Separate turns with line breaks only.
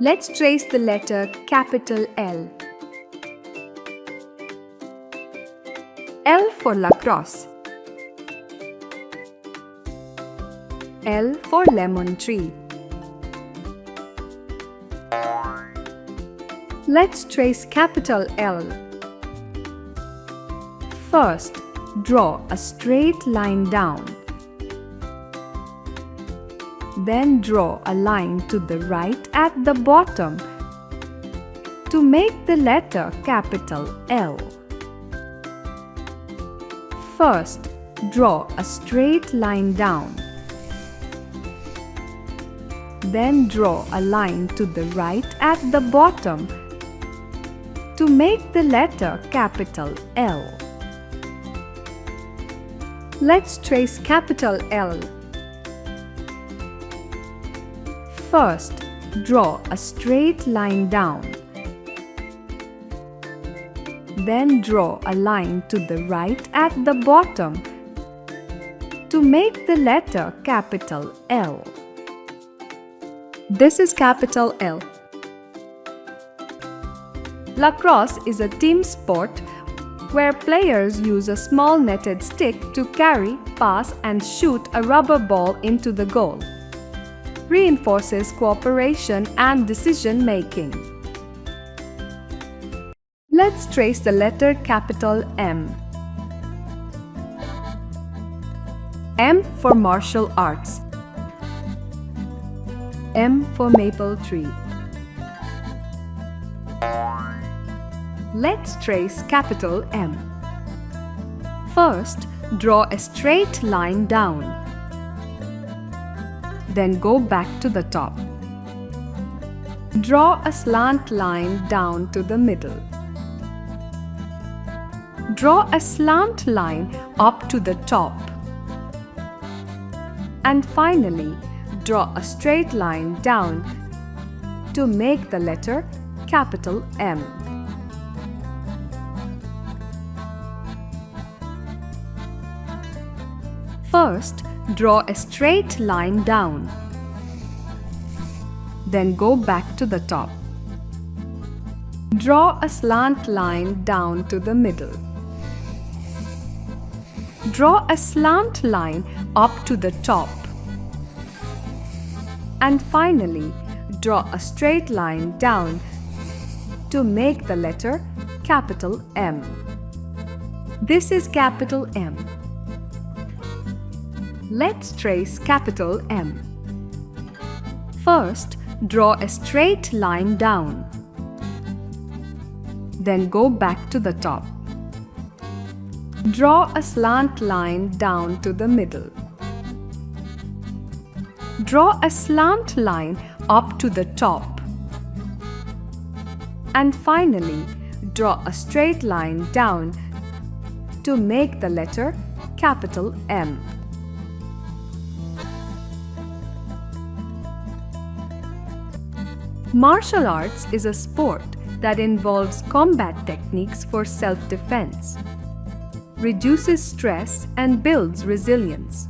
Let's trace the letter capital L. L for lacrosse. L for lemon tree. Let's trace capital L. First, draw a straight line down. Then draw a line to the right at the bottom to make the letter capital L. First, draw a straight line down. Then draw a line to the right at the bottom to make the letter capital L. Let's trace capital L. First, draw a straight line down. Then draw a line to the right at the bottom to make the letter capital L. This is capital L. Lacrosse is a team sport where players use a small netted stick to carry, pass, and shoot a rubber ball into the goal. Reinforces cooperation and decision making. Let's trace the letter capital M. M for martial arts. M for maple tree. Let's trace capital M. First, draw a straight line down. Then go back to the top. Draw a slant line down to the middle. Draw a slant line up to the top. And finally, draw a straight line down to make the letter capital M. First, draw a straight line down. Then go back to the top. Draw a slant line down to the middle. Draw a slant line up to the top. And finally, draw a straight line down to make the letter capital M. This is capital M. Let's trace capital M. First, draw a straight line down. Then go back to the top. Draw a slant line down to the middle. Draw a slant line up to the top. And finally, draw a straight line down to make the letter capital M. Martial arts is a sport that involves combat techniques for self-defense, reduces stress, and builds resilience.